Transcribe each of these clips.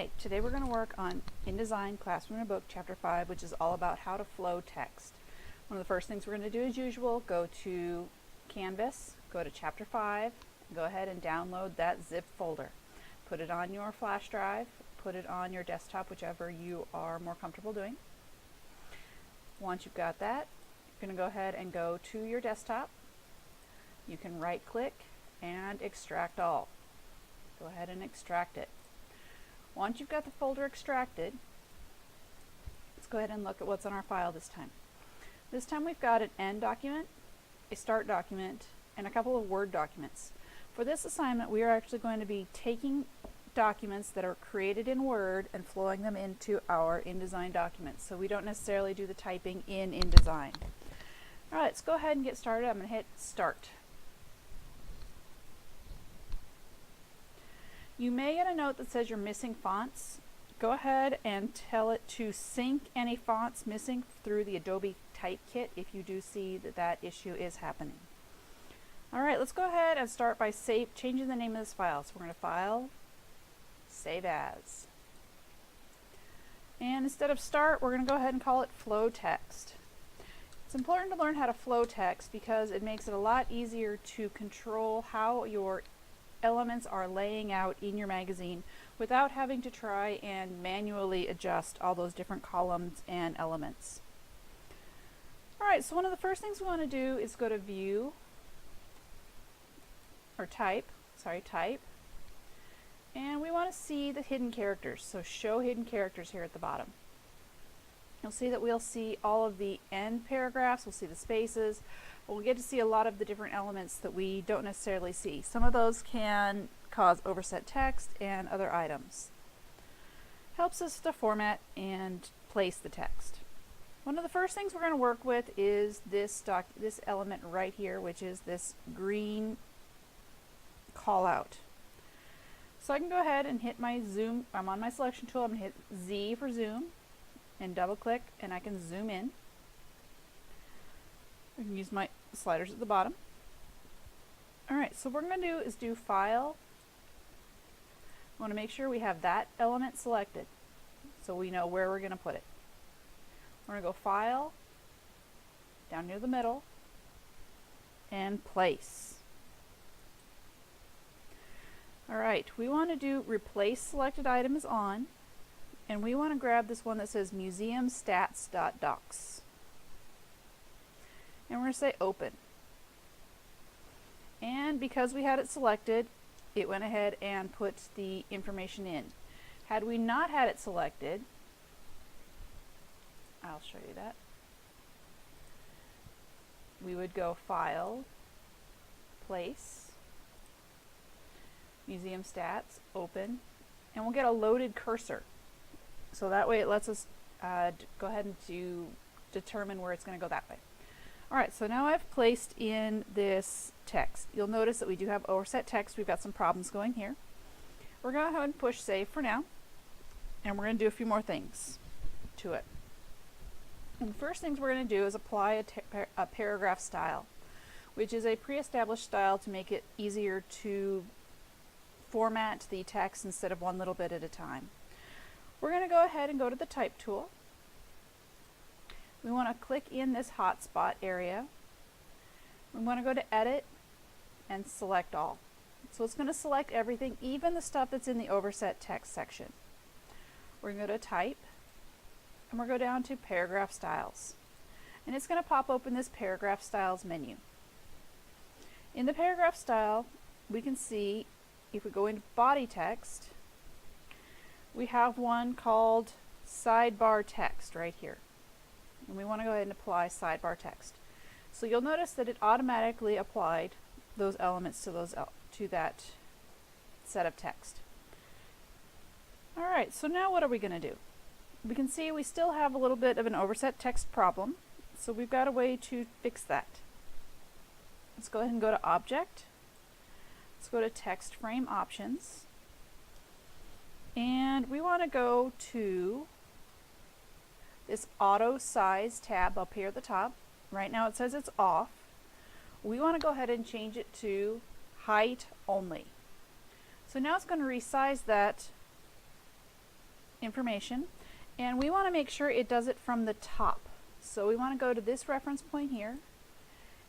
Hi, today we're going to work on InDesign Classroom and Book Chapter 5, which is all about how to flow text. One of the first things we're going to do as usual, go to Canvas, go to Chapter 5, and go ahead and download that zip folder. Put it on your flash drive, put it on your desktop, whichever you are more comfortable doing. Once you've got that, you're going to go ahead and go to your desktop. You can right click and extract all. Go ahead and extract it. Once you've got the folder extracted, let's go ahead and look at what's on our file this time. This time we've got an end document, a start document, and a couple of Word documents. For this assignment, we are actually going to be taking documents that are created in Word and flowing them into our InDesign documents. So we don't necessarily do the typing in InDesign. Alright, let's go ahead and get started. I'm going to hit Start. You may get a note that says you're missing fonts. Go ahead and tell it to sync any fonts missing through the Adobe Typekit if you do see that that issue is happening. Alright, let's go ahead and start by changing the name of this file. So we're going to File, Save As. And instead of Start, we're going to go ahead and call it Flow Text. It's important to learn how to flow text because it makes it a lot easier to control how your elements are laying out in your magazine without having to try and manually adjust all those different columns and elements. Alright, so one of the first things we want to do is go to View, or Type, and we want to see the hidden characters, so Show Hidden Characters here at the bottom. You'll see that we'll see all of the end paragraphs, we'll see the spaces, but we'll get to see a lot of the different elements that we don't necessarily see. Some of those can cause overset text and other items. Helps us to format and place the text. One of the first things we're going to work with is this element right here, which is this green call out. So I can go ahead and hit my zoom. I'm on my selection tool. I'm going to hit Z for zoom and double click, and I can zoom in. I can use my sliders at the bottom. Alright, so what we're going to do is do File. We want to make sure we have that element selected so we know where we're going to put it. We're going to go File, down near the middle, and Place. Alright, we want to do Replace Selected Item as On, and we want to grab this one that says museumstats.docs. And we're going to say Open. And because we had it selected, it went ahead and put the information in. Had we not had it selected, I'll show you that. We would go File, Place, Museum Stats, Open, and we'll get a loaded cursor. So that way it lets us go ahead and determine where it's going to go that way. Alright, so now I've placed in this text. You'll notice that we do have overset text. We've got some problems going here. We're going to go ahead and push Save for now, and we're going to do a few more things to it. And the first things we're going to do is apply a paragraph style, which is a pre-established style to make it easier to format the text instead of one little bit at a time. We're going to go ahead and go to the Type tool. We want to click in this hotspot area. We want to go to Edit and Select All. So it's going to select everything, even the stuff that's in the overset text section. We're going to go to Type, and we're going to go down to Paragraph Styles. And it's going to pop open this Paragraph Styles menu. In the paragraph style, we can see, if we go into Body Text, we have one called Sidebar Text right here. And we want to go ahead and apply sidebar text. So you'll notice that it automatically applied those elements to that set of text. Alright, so now what are we going to do? We can see we still have a little bit of an overset text problem, so we've got a way to fix that. Let's go ahead and go to Object. Let's go to Text Frame Options. And we want to go to this Auto Size tab up here at the top. Right now it says it's off. We want to go ahead and change it to Height Only. So now it's going to resize that information, and we want to make sure it does it from the top. So we want to go to this reference point here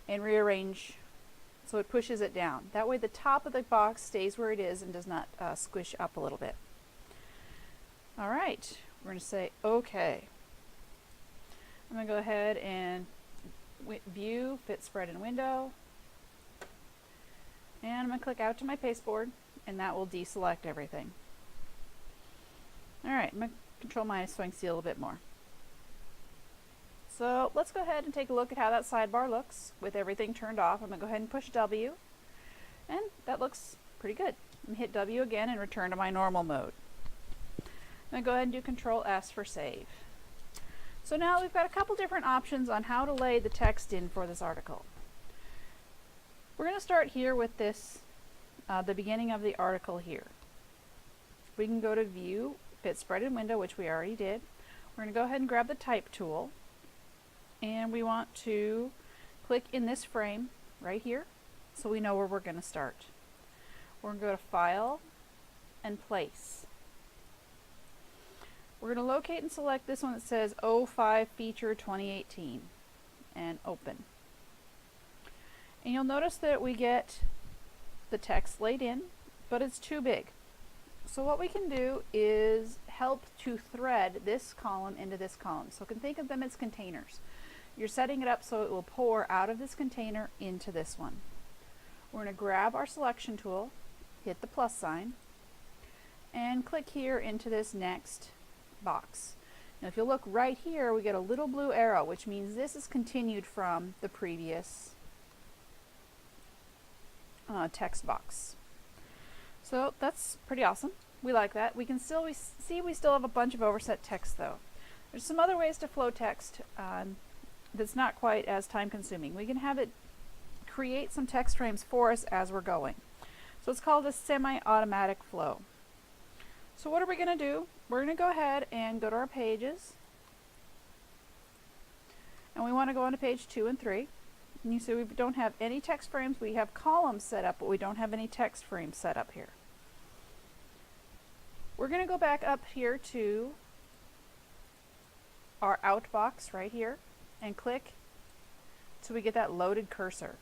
and rearrange so it pushes it down. That way the top of the box stays where it is and does not squish up a little bit. Alright, we're going to say OK. I'm going to go ahead and view, fit spread in window, and I'm going to click out to my pasteboard, and that will deselect everything. Alright, I'm going to control my swing seal a little bit more. So let's go ahead and take a look at how that sidebar looks with everything turned off. I'm going to go ahead and push W, and that looks pretty good. I'm going to hit W again and return to my normal mode. I'm going to go ahead and do Control S for save. So now we've got a couple different options on how to lay the text in for this article. We're going to start here with this, the beginning of the article here. We can go to View, Fit Spread in Window, which we already did. We're going to go ahead and grab the Type tool, and we want to click in this frame right here so we know where we're going to start. We're going to go to File and Place. We're going to locate and select this one that says 05 Feature 2018 and open. And you'll notice that we get the text laid in, but it's too big. So what we can do is help to thread this column into this column. So you can think of them as containers. You're setting it up so it will pour out of this container into this one. We're going to grab our selection tool, hit the plus sign, and click here into this next box. Now if you look right here, we get a little blue arrow, which means this is continued from the previous text box. So that's pretty awesome. We like that. We can still see we still have a bunch of overset text though. There's some other ways to flow text that's not quite as time consuming. We can have it create some text frames for us as we're going. So it's called a semi-automatic flow. So what are we going to do? We're going to go ahead and go to our pages, and we want to go on to page 2 and 3. And you see we don't have any text frames. We have columns set up, but we don't have any text frames set up here. We're going to go back up here to our out box right here and click so we get that loaded cursor.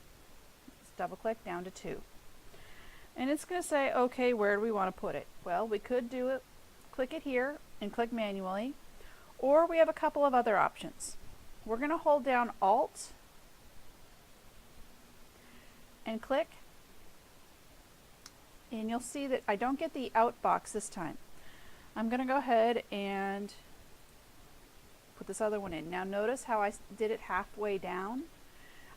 Let's double click down to 2. And it's going to say, okay, where do we want to put it? Well, we could do it, click it here and click manually, or we have a couple of other options. We're going to hold down Alt and click, and you'll see that I don't get the out box this time. I'm going to go ahead and put this other one in. Now notice how I did it halfway down.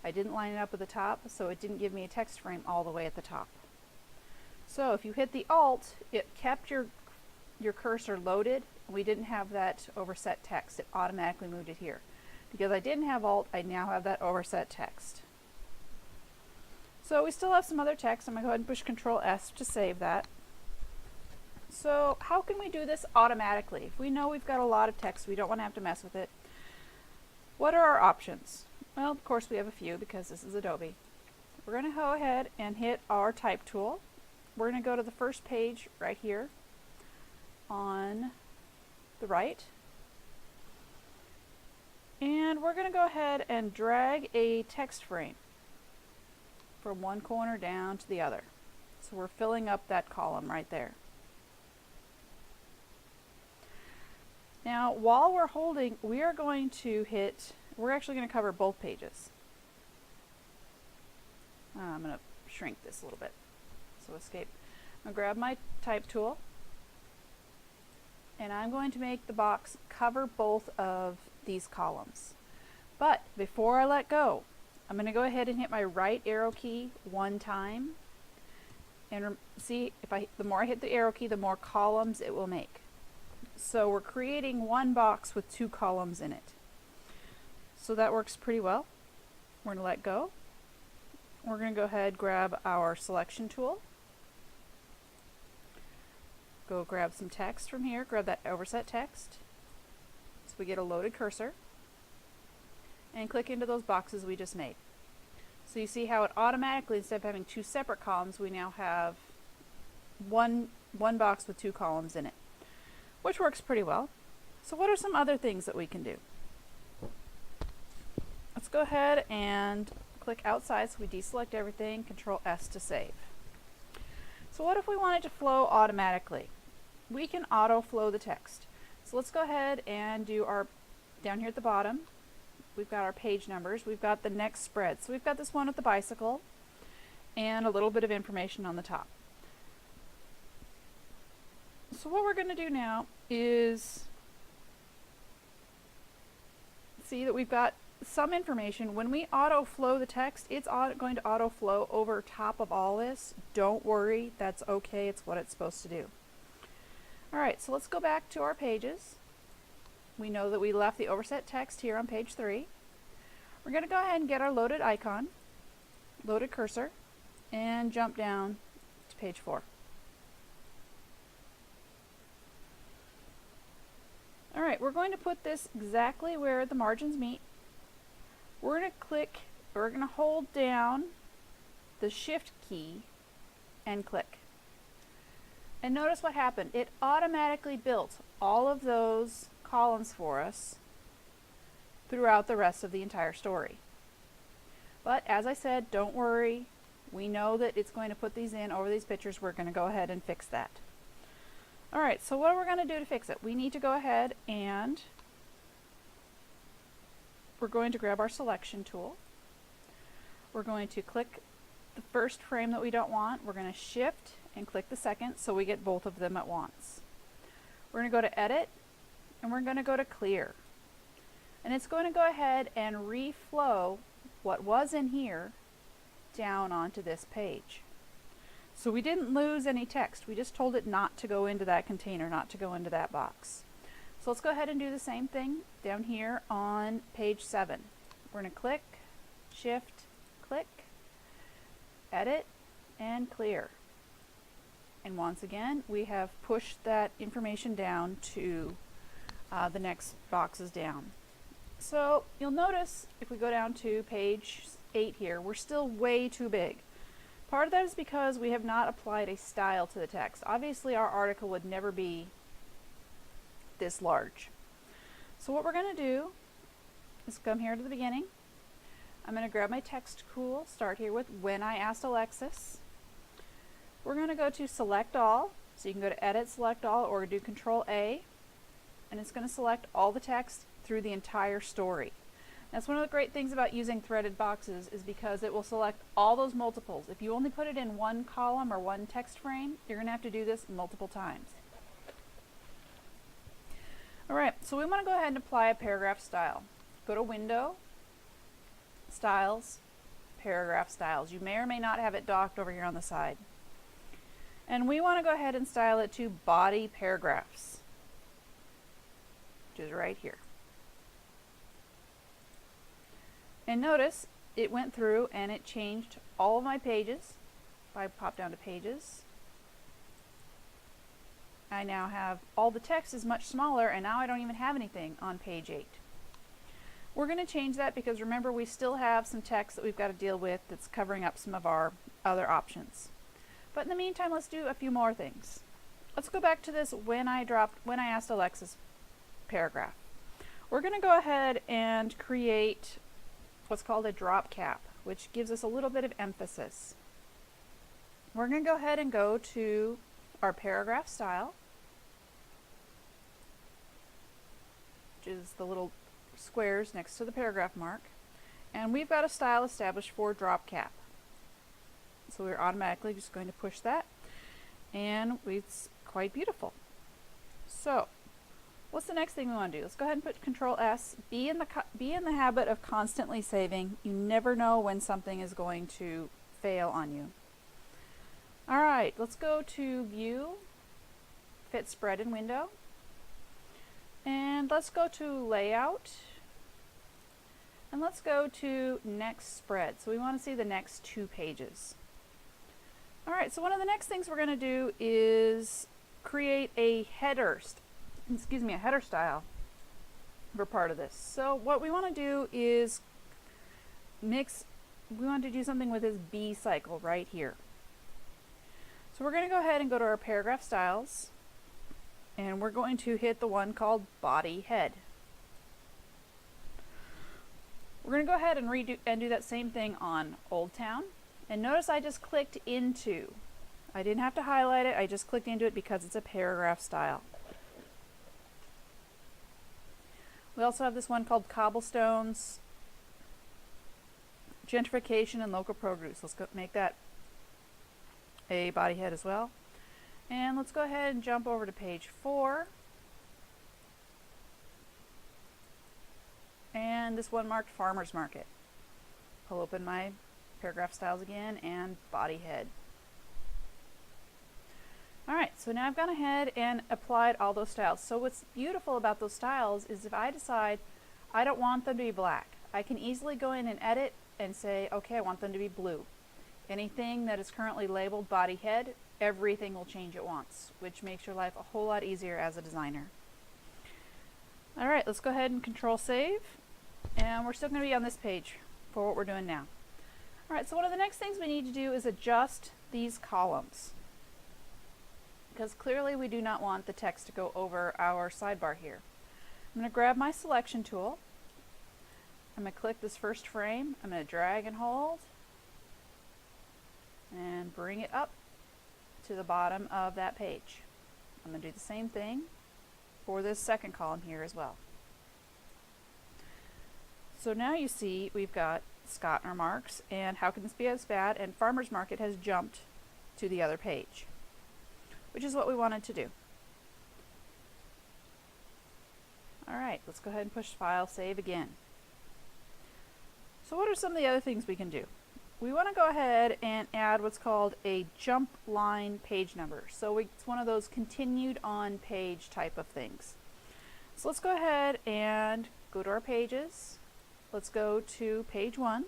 I didn't line it up at the top, so it didn't give me a text frame all the way at the top. So if you hit the Alt, it kept your cursor loaded. We didn't have that overset text. It automatically moved it here. Because I didn't have Alt, I now have that overset text. So we still have some other text. I'm going to go ahead and push Control S to save that. So how can we do this automatically? If we know we've got a lot of text, we don't want to have to mess with it. What are our options? Well, of course we have a few because this is Adobe. We're going to go ahead and hit our Type tool. We're going to go to the first page right here on the right. And we're going to go ahead and drag a text frame from one corner down to the other. So we're filling up that column right there. Now, while we're holding, we are going to hit, we're actually going to cover both pages. I'm going to shrink this a little bit. So escape. I'm going to grab my Type tool, and I'm going to make the box cover both of these columns. But before I let go, I'm going to go ahead and hit my right arrow key one time, and see if the more I hit the arrow key, the more columns it will make. So we're creating one box with 2 columns in it. So that works pretty well. We're going to let go. We're going to go ahead and grab our selection tool. Go grab some text from here, grab that overset text. So we get a loaded cursor. And click into those boxes we just made. So you see how it automatically, instead of having 2 separate columns, we now have one box with 2 columns in it. which works pretty well. So what are some other things that we can do? Let's go ahead and click outside, so we deselect everything, Control S to save. So what if we want it to flow automatically? We can auto flow the text. So let's go ahead and do our, down here at the bottom, we've got our page numbers, we've got the next spread. So we've got this one with the bicycle and a little bit of information on the top. So what we're going to do now is see that we've got some information. When we auto flow the text, it's going to auto flow over top of all this. Don't worry, that's okay, it's what it's supposed to do. Alright, so let's go back to our pages. We know that we left the overset text here on page 3. We're going to go ahead and get our loaded icon, loaded cursor, and jump down to page 4. Alright, we're going to put this exactly where the margins meet. We're going to hold down the Shift key and click. And notice what happened. It automatically built all of those columns for us throughout the rest of the entire story. But as I said, don't worry. We know that it's going to put these in over these pictures. We're going to go ahead and fix that. Alright, so what we're going to do to fix it? We need to go ahead and we're going to grab our selection tool. We're going to click the first frame that we don't want. We're going to shift and click the second so we get both of them at once. We're going to go to Edit and we're going to go to Clear. And it's going to go ahead and reflow what was in here down onto this page. So we didn't lose any text. We just told it not to go into that container, not to go into that box. So let's go ahead and do the same thing down here on page 7. We're going to click, shift, click, edit, and clear. And once again, we have pushed that information down to the next boxes down. So you'll notice if we go down to page 8 here, we're still way too big. Part of that is because we have not applied a style to the text. Obviously our article would never be this large. So what we're going to do is come here to the beginning. I'm going to grab my text tool, start here with When I Asked Alexis. We're going to go to Select All, so you can go to Edit, Select All, or do Control A, and it's going to select all the text through the entire story. That's one of the great things about using threaded boxes, is because it will select all those multiples. If you only put it in one column or one text frame, you're going to have to do this multiple times. Alright, so we want to go ahead and apply a paragraph style. Go to Window, Styles, Paragraph Styles. You may or may not have it docked over here on the side. And we want to go ahead and style it to Body Paragraphs, which is right here. And notice it went through and it changed all of my pages. If I pop down to Pages, I now have all the text is much smaller, and now I don't even have anything on page 8. We're going to change that because remember, we still have some text that we've got to deal with that's covering up some of our other options. But in the meantime, let's do a few more things. Let's go back to this When I Asked Alexis paragraph. We're going to go ahead and create what's called a drop cap, which gives us a little bit of emphasis. We're going to go ahead and go to our paragraph style, which is the little squares next to the paragraph mark, and we've got a style established for drop cap. So we're automatically just going to push that, and it's quite beautiful. So what's the next thing we want to do? Let's go ahead and put Control S. Be in the habit of constantly saving. You never know when something is going to fail on you. Alright, let's go to View, Fit Spread in Window, and let's go to Layout, and let's go to Next Spread. So we want to see the next 2 pages. Alright, so one of the next things we're going to do is create a header style for part of this. So what we want to do is we want to do something with this B cycle right here. So we're going to go ahead and go to our paragraph styles, And we're going to hit the one called body head. We're going to go ahead and do that same thing on Old Town. And notice I just clicked into. I didn't have to highlight it, I just clicked into it because it's a paragraph style. We also have this one called Cobblestones, Gentrification and Local Produce. Let's go make that a body head as well. And let's go ahead and jump over to page 4. And this one marked Farmers Market. I'll open my paragraph styles again and body head. Alright, so now I've gone ahead and applied all those styles. So what's beautiful about those styles is if I decide I don't want them to be black, I can easily go in and edit and say, okay, I want them to be blue. Anything that is currently labeled body head, everything will change at once, which makes your life a whole lot easier as a designer. Alright, let's go ahead and control save. And we're still going to be on this page for what we're doing now. Alright, so one of the next things we need to do is adjust these columns, because clearly we do not want the text to go over our sidebar here. I'm going to grab my selection tool. I'm going to click this first frame. I'm going to drag and hold and bring it up to the bottom of that page. I'm going to do the same thing for this second column here as well. So now you see we've got Scottner marks, and how can this be as bad? And Farmers Market has jumped to the other page, which is what we wanted to do. Alright, let's go ahead and push file, save again. So what are some of the other things we can do? We want to go ahead and add what's called a jump line page number. So it's one of those continued on page type of things. So let's go ahead and go to our pages. Let's go to page 1.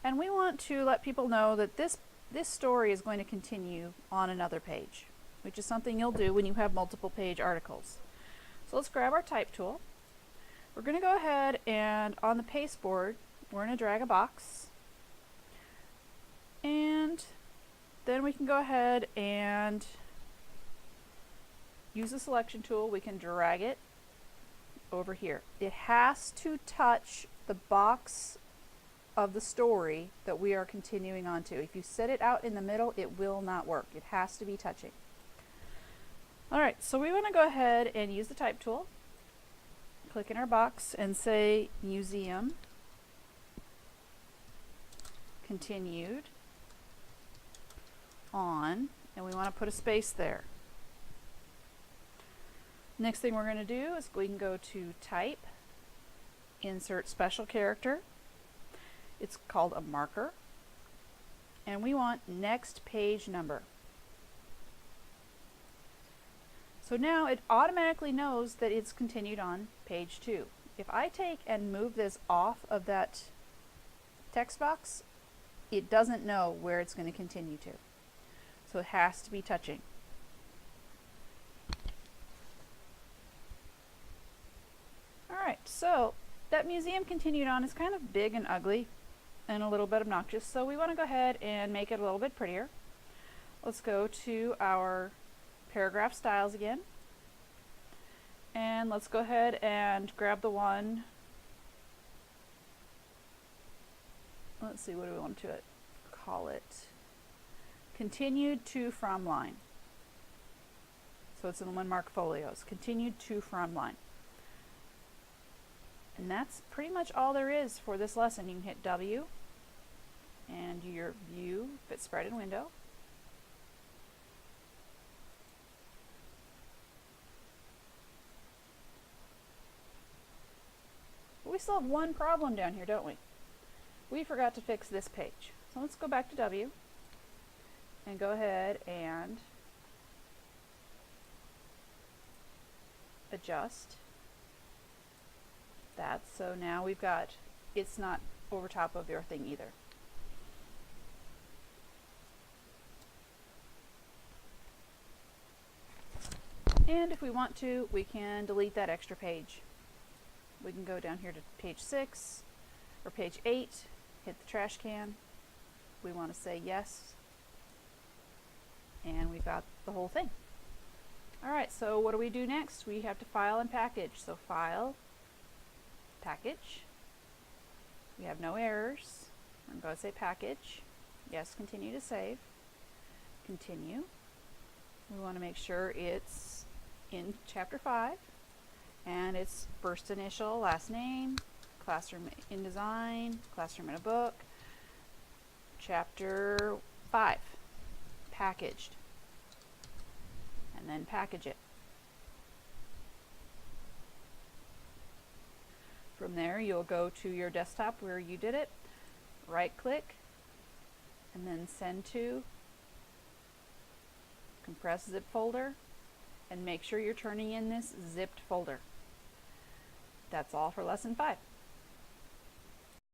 And we want to let people know that this story is going to continue on another page, which is something you'll do when you have multiple page articles. So let's grab our type tool. We're going to go ahead and on the pasteboard, we're going to drag a box. And then we can go ahead and use the selection tool. We can drag it over here. It has to touch the box of the story that we are continuing on to. If you set it out in the middle, it will not work. It has to be touching. Alright, so we want to go ahead and use the type tool. Click in our box and say Museum Continued On, and we want to put a space there. Next thing we're going to do is we can go to Type, Insert Special Character. It's called a marker, and we want Next Page Number. So now it automatically knows that it's continued on page 2. If I take and move this off of that text box, it doesn't know where it's going to continue to. So it has to be touching. Alright, so that museum continued on is kind of big and ugly and a little bit obnoxious, so we want to go ahead and make it a little bit prettier. Let's go to our paragraph styles again, and let's go ahead and grab the one. Let's see, what do we want to call it? Continued to from line. So it's in the one mark folios. Continued to from line. And that's pretty much all there is for this lesson. You can hit W and do your view, fit spread in window. But we still have one problem down here, don't we? We forgot to fix this page. So let's go back to W and go ahead and adjust that. So now we've got, it's not over top of your thing either. And if we want to, we can delete that extra page. We can go down here to page 6 or page 8, hit the trash can. We want to say yes. And we've got the whole thing. Alright, so what do we do next? We have to file and package. So file, package. We have no errors. I'm going to say package. Yes, continue to save. Continue. We want to make sure it's in chapter 5 and it's first initial, last name, classroom InDesign, classroom in a book, chapter 5, packaged, and then package it. From there you'll go to your desktop where you did it, right click, and then send to, compress zip folder, and make sure you're turning in this zipped folder. That's all for lesson 5.